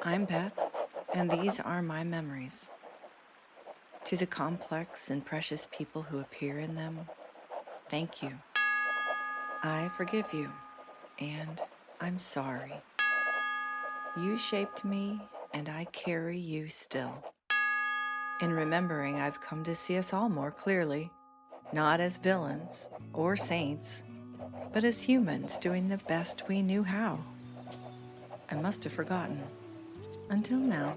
I'm Beth, and these are my memories. To the complex and precious people who appear in them, thank you. I forgive you, and I'm sorry. You shaped me, and I carry you still. In remembering, I've come to see us all more clearly, not as villains or saints, but as humans doing the best we knew how. I must have forgotten. Until now.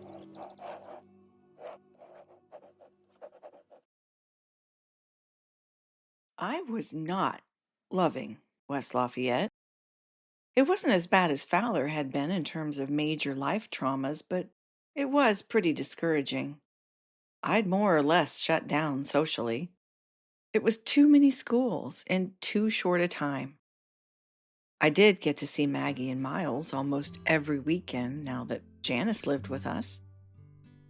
I was not loving West Lafayette. It wasn't as bad as Fowler had been in terms of major life traumas, but it was pretty discouraging. I'd more or less shut down socially. It was too many schools in too short a time. I did get to see Maggie and Miles almost every weekend now that Janice lived with us.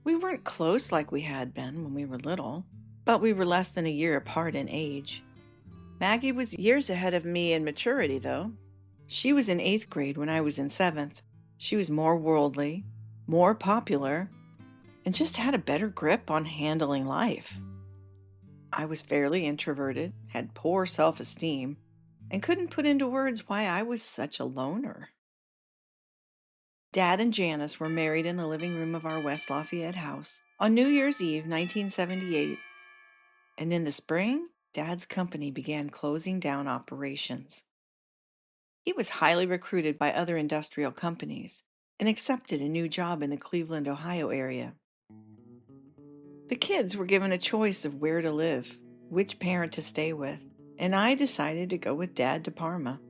We weren't close like we had been when we were little, but we were less than a year apart in age. Maggie was years ahead of me in maturity, though. She was in 8th grade when I was in 7th. She was more worldly, more popular, and just had a better grip on handling life. I was fairly introverted, had poor self-esteem, and couldn't put into words why I was such a loner. Dad and Janice were married in the living room of our West Lafayette house on New Year's Eve, 1978, and in the spring, Dad's company began closing down operations. He was highly recruited by other industrial companies and accepted a new job in the Cleveland, Ohio area. The kids were given a choice of where to live, which parent to stay with, and I decided to go with Dad to Parma.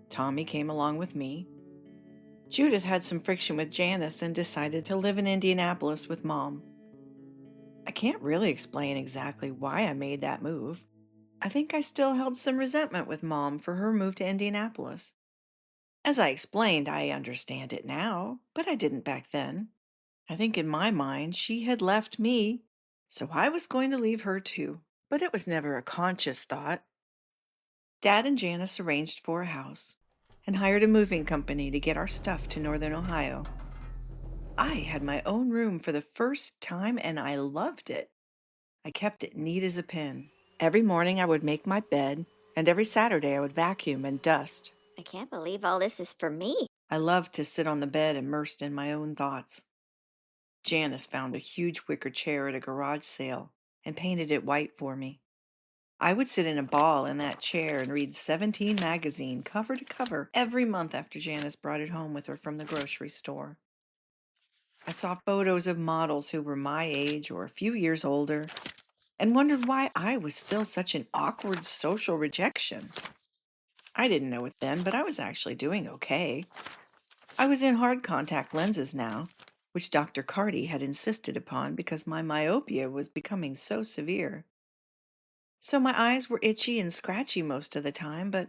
Tommy came along with me. Judith had some friction with Janice and decided to live in Indianapolis with Mom. I can't really explain exactly why I made that move. I think I still held some resentment with Mom for her move to Indianapolis. As I explained, I understand it now, but I didn't back then. I think in my mind she had left me, so I was going to leave her too. But it was never a conscious thought. Dad and Janice arranged for a house and hired a moving company to get our stuff to Northern Ohio. I had my own room for the first time and I loved it. I kept it neat as a pin. Every morning I would make my bed, and every Saturday I would vacuum and dust. I can't believe all this is for me. I loved to sit on the bed immersed in my own thoughts. Janice found a huge wicker chair at a garage sale and painted it white for me. I would sit in a ball in that chair and read 17 magazine cover to cover every month after Janice brought it home with her from the grocery store. I saw photos of models who were my age or a few years older and wondered why I was still such an awkward social rejection. I didn't know it then, but I was actually doing okay. I was in hard contact lenses now, which Dr. Carty had insisted upon because my myopia was becoming so severe. So my eyes were itchy and scratchy most of the time, but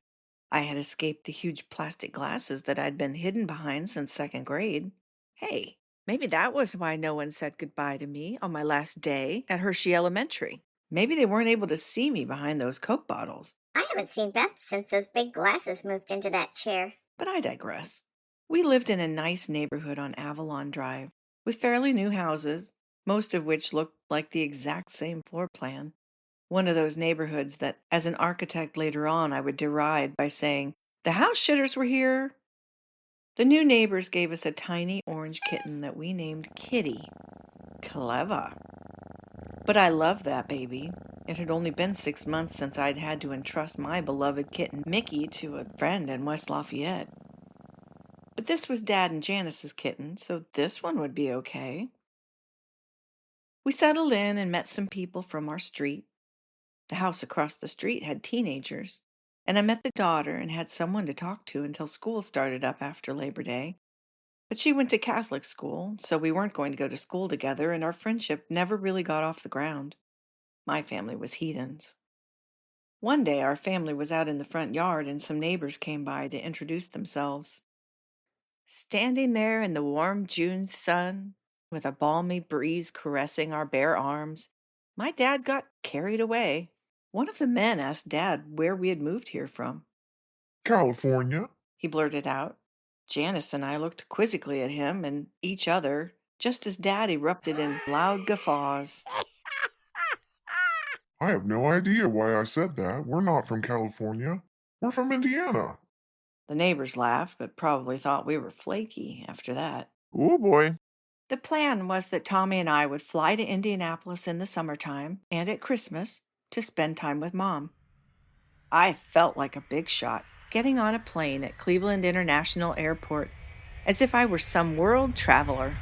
I had escaped the huge plastic glasses that I'd been hidden behind since 2nd grade. Hey, maybe that was why no one said goodbye to me on my last day at Hershey Elementary. Maybe they weren't able to see me behind those Coke bottles. I haven't seen Beth since those big glasses moved into that chair. But I digress. We lived in a nice neighborhood on Avalon Drive with fairly new houses, most of which looked like the exact same floor plan. One of those neighborhoods that, as an architect later on, I would deride by saying, "The house shitters were here." The new neighbors gave us a tiny orange kitten that we named Kitty. Clever. But I loved that baby. It had only been 6 months since I'd had to entrust my beloved kitten Mickey to a friend in West Lafayette. But this was Dad and Janice's kitten, so this one would be okay. We settled in and met some people from our street. The house across the street had teenagers, and I met the daughter and had someone to talk to until school started up after Labor Day. But she went to Catholic school, so we weren't going to go to school together, and our friendship never really got off the ground. My family was heathens. One day our family was out in the front yard and some neighbors came by to introduce themselves. Standing there in the warm June sun, with a balmy breeze caressing our bare arms, my dad got carried away. One of the men asked Dad where we had moved here from. California. He blurted out. Janice and I looked quizzically at him and each other just as Dad erupted in loud guffaws. I have no idea why I said that. We're not from California. We're from Indiana. The neighbors laughed, but probably thought we were flaky after that. Oh boy. The plan was that Tommy and I would fly to Indianapolis in the summertime and at Christmas to spend time with Mom. I felt like a big shot getting on a plane at Cleveland International Airport as if I were some world traveler.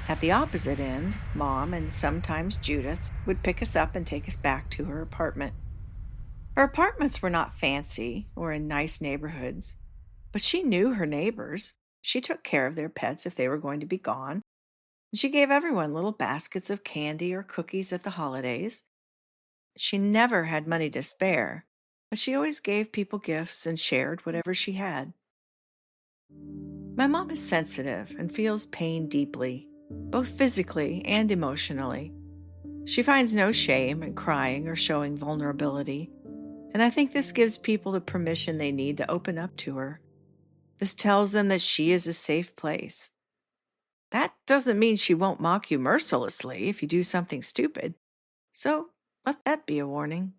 At the opposite end, Mom and sometimes Judith would pick us up and take us back to her apartment. Her apartments were not fancy or in nice neighborhoods, but she knew her neighbors. She took care of their pets if they were going to be gone. And she gave everyone little baskets of candy or cookies at the holidays. She never had money to spare, but she always gave people gifts and shared whatever she had. My mom is sensitive and feels pain deeply, both physically and emotionally. She finds no shame in crying or showing vulnerability, and I think this gives people the permission they need to open up to her. This tells them that she is a safe place. That doesn't mean she won't mock you mercilessly if you do something stupid, so let that be a warning.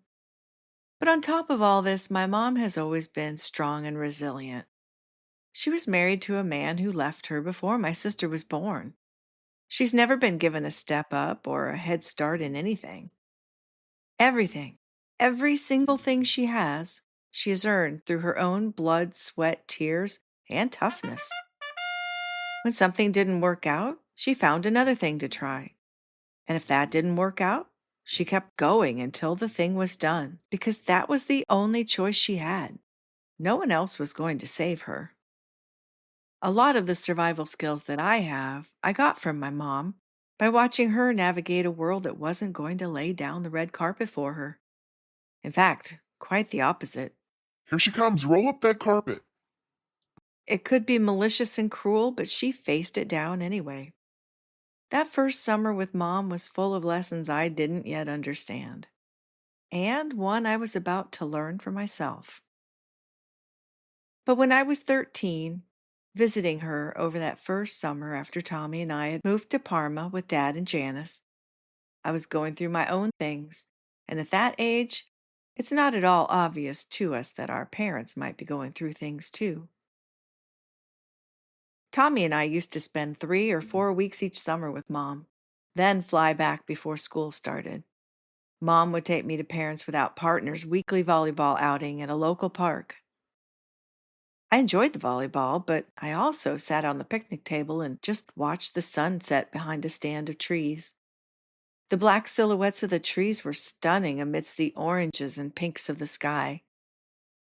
But on top of all this, my mom has always been strong and resilient. She was married to a man who left her before my sister was born. She's never been given a step up or a head start in anything. Everything, every single thing she has earned through her own blood, sweat, tears, and toughness. When something didn't work out, she found another thing to try. And if that didn't work out, she kept going until the thing was done, because that was the only choice she had. No one else was going to save her. A lot of the survival skills that I have, I got from my mom by watching her navigate a world that wasn't going to lay down the red carpet for her. In fact, quite the opposite. Here she comes. Roll up that carpet. It could be malicious and cruel, but she faced it down anyway. That first summer with Mom was full of lessons I didn't yet understand, and one I was about to learn for myself. But when I was 13, visiting her over that first summer after Tommy and I had moved to Parma with Dad and Janice, I was going through my own things, and at that age, it's not at all obvious to us that our parents might be going through things too. Tommy and I used to spend 3 or 4 weeks each summer with Mom, then fly back before school started. Mom would take me to Parents Without Partners' weekly volleyball outing at a local park. I enjoyed the volleyball, but I also sat on the picnic table and just watched the sun set behind a stand of trees. The black silhouettes of the trees were stunning amidst the oranges and pinks of the sky.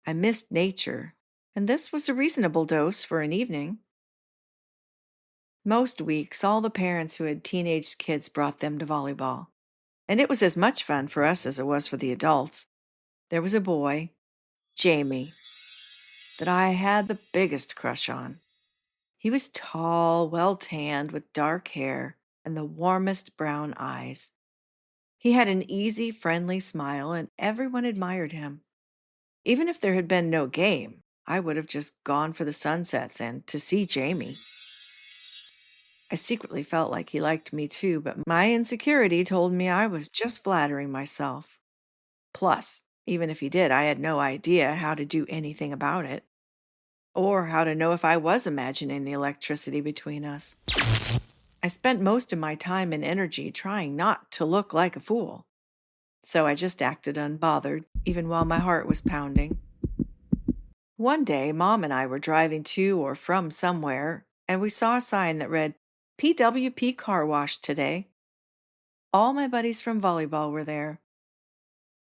I missed nature, and this was a reasonable dose for an evening. Most weeks, all the parents who had teenage kids brought them to volleyball, and it was as much fun for us as it was for the adults. There was a boy, Jamie, that I had the biggest crush on. He was tall, well tanned, with dark hair and the warmest brown eyes. He had an easy, friendly smile, and everyone admired him. Even if there had been no game, I would have just gone for the sunsets and to see Jamie. I secretly felt like he liked me too, but my insecurity told me I was just flattering myself. Plus, even if he did, I had no idea how to do anything about it, or how to know if I was imagining the electricity between us. I spent most of my time and energy trying not to look like a fool, so I just acted unbothered, even while my heart was pounding. One day, Mom and I were driving to or from somewhere, and we saw a sign that read, PWP Car Wash today. All my buddies from volleyball were there.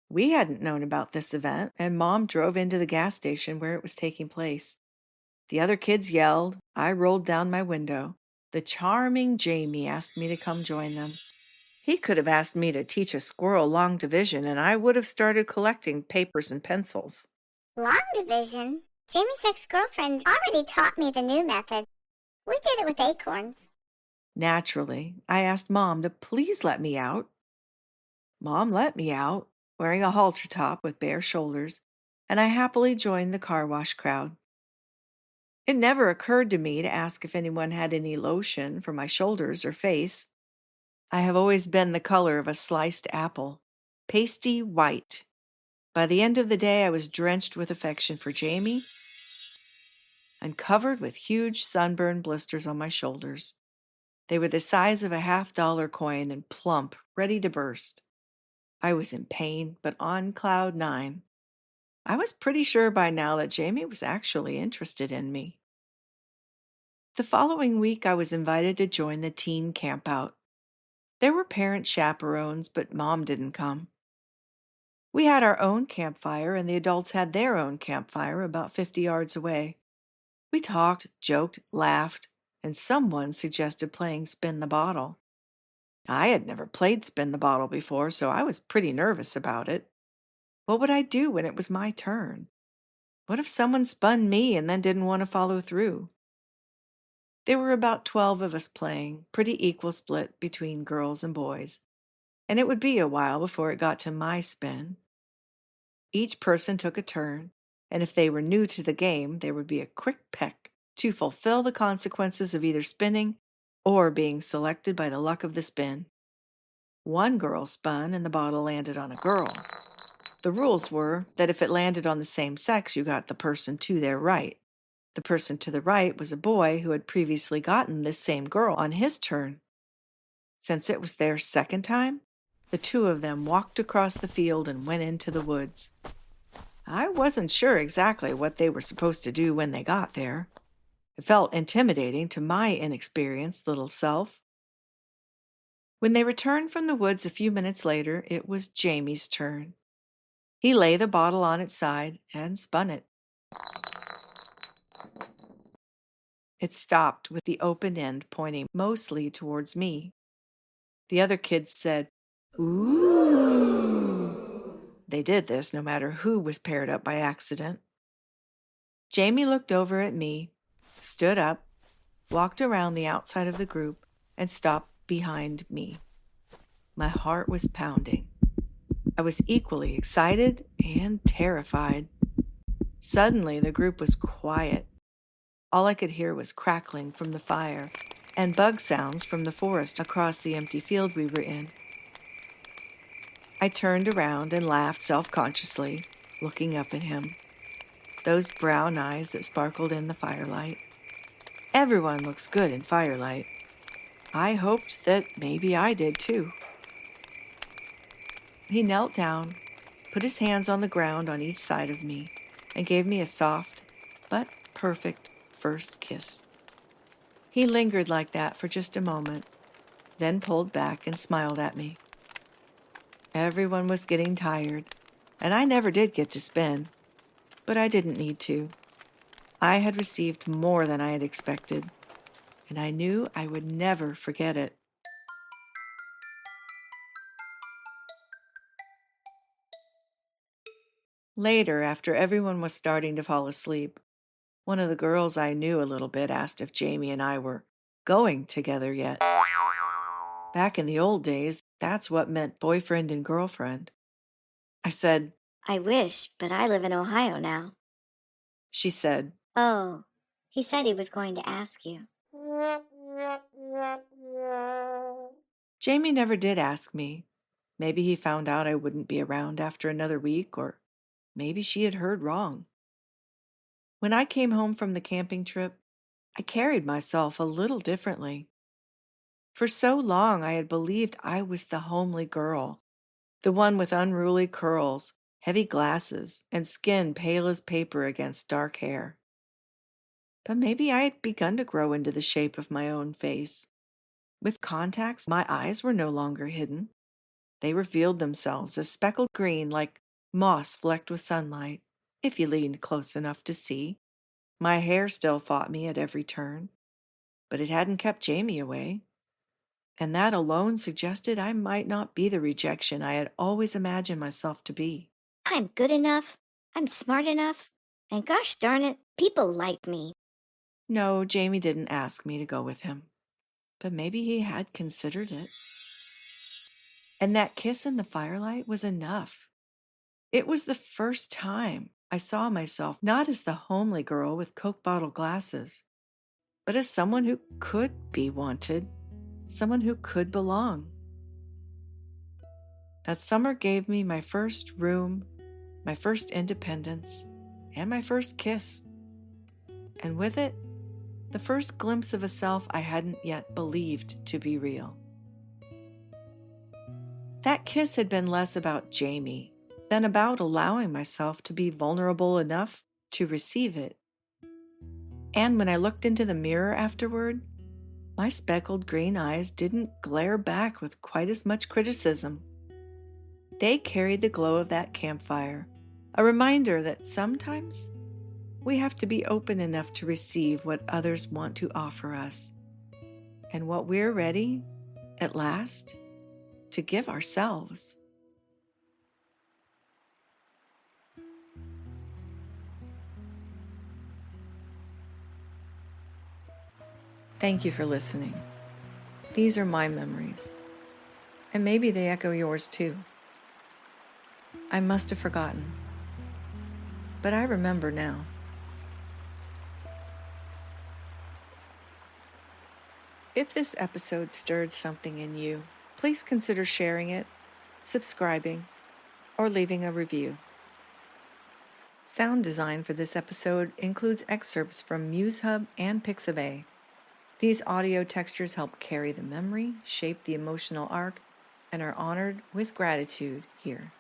We hadn't known about this event, and Mom drove into the gas station where it was taking place. The other kids yelled. I rolled down my window. The charming Jamie asked me to come join them. He could have asked me to teach a squirrel long division, and I would have started collecting papers and pencils. Long division? Jamie's ex-girlfriend already taught me the new method. We did it with acorns. Naturally, I asked Mom to please let me out. Mom let me out, wearing a halter top with bare shoulders, and I happily joined the car wash crowd. It never occurred to me to ask if anyone had any lotion for my shoulders or face. I have always been the color of a sliced apple, pasty white. By the end of the day, I was drenched with affection for Jamie and covered with huge sunburn blisters on my shoulders. They were the size of a half-dollar coin and plump, ready to burst. I was in pain, but on cloud nine. I was pretty sure by now that Jamie was actually interested in me. The following week, I was invited to join the teen campout. There were parent chaperones, but Mom didn't come. We had our own campfire, and the adults had their own campfire about 50 yards away. We talked, joked, laughed, and someone suggested playing Spin the Bottle. I had never played Spin the Bottle before, so I was pretty nervous about it. What would I do when it was my turn? What if someone spun me and then didn't want to follow through? There were about 12 of us playing, pretty equal split between girls and boys, and it would be a while before it got to my spin. Each person took a turn, and if they were new to the game, there would be a quick peck to fulfill the consequences of either spinning or being selected by the luck of the spin. One girl spun and the bottle landed on a girl. The rules were that if it landed on the same sex, you got the person to their right. The person to the right was a boy who had previously gotten this same girl on his turn. Since it was their second time, the two of them walked across the field and went into the woods. I wasn't sure exactly what they were supposed to do when they got there. It felt intimidating to my inexperienced little self. When they returned from the woods a few minutes later, it was Jamie's turn. He lay the bottle on its side and spun it. It stopped with the open end pointing mostly towards me. The other kids said, "Ooh." They did this no matter who was paired up by accident. Jamie looked over at me, stood up, walked around the outside of the group, and stopped behind me. My heart was pounding. I was equally excited and terrified. Suddenly, the group was quiet. All I could hear was crackling from the fire and bug sounds from the forest across the empty field we were in. I turned around and laughed self-consciously, looking up at him. Those brown eyes that sparkled in the firelight. Everyone looks good in firelight. I hoped that maybe I did too. He knelt down, put his hands on the ground on each side of me, and gave me a soft but perfect first kiss. He lingered like that for just a moment, then pulled back and smiled at me. Everyone was getting tired, and I never did get to spin, but I didn't need to. I had received more than I had expected, and I knew I would never forget it. Later, after everyone was starting to fall asleep, one of the girls I knew a little bit asked if Jamie and I were going together yet. Back in the old days, that's what meant boyfriend and girlfriend. I said, I wish, but I live in Ohio now. she said, Oh, he said he was going to ask you. Jamie never did ask me. Maybe he found out I wouldn't be around after another week, or maybe she had heard wrong. When I came home from the camping trip, I carried myself a little differently. For so long, I had believed I was the homely girl, the one with unruly curls, heavy glasses, and skin pale as paper against dark hair. But maybe I had begun to grow into the shape of my own face. With contacts, my eyes were no longer hidden. They revealed themselves as speckled green like moss flecked with sunlight, if you leaned close enough to see. My hair still fought me at every turn, but it hadn't kept Jamie away. And that alone suggested I might not be the rejection I had always imagined myself to be. I'm good enough. I'm smart enough. And gosh darn it, people like me. No, Jamie didn't ask me to go with him, but maybe he had considered it. And that kiss in the firelight was enough. It was the first time I saw myself not as the homely girl with Coke bottle glasses, but as someone who could be wanted, someone who could belong. That summer gave me my first room, my first independence, and my first kiss. And with it, the first glimpse of a self I hadn't yet believed to be real. That kiss had been less about Jamie than about allowing myself to be vulnerable enough to receive it. And when I looked into the mirror afterward, my speckled green eyes didn't glare back with quite as much criticism. They carried the glow of that campfire, a reminder that sometimes we have to be open enough to receive what others want to offer us, and what we're ready, at last, to give ourselves. Thank you for listening. These are my memories, and maybe they echo yours too. I must have forgotten, but I remember now. If this episode stirred something in you, please consider sharing it, subscribing, or leaving a review. Sound design for this episode includes excerpts from MuseHub and Pixabay. These audio textures help carry the memory, shape the emotional arc, and are honored with gratitude here.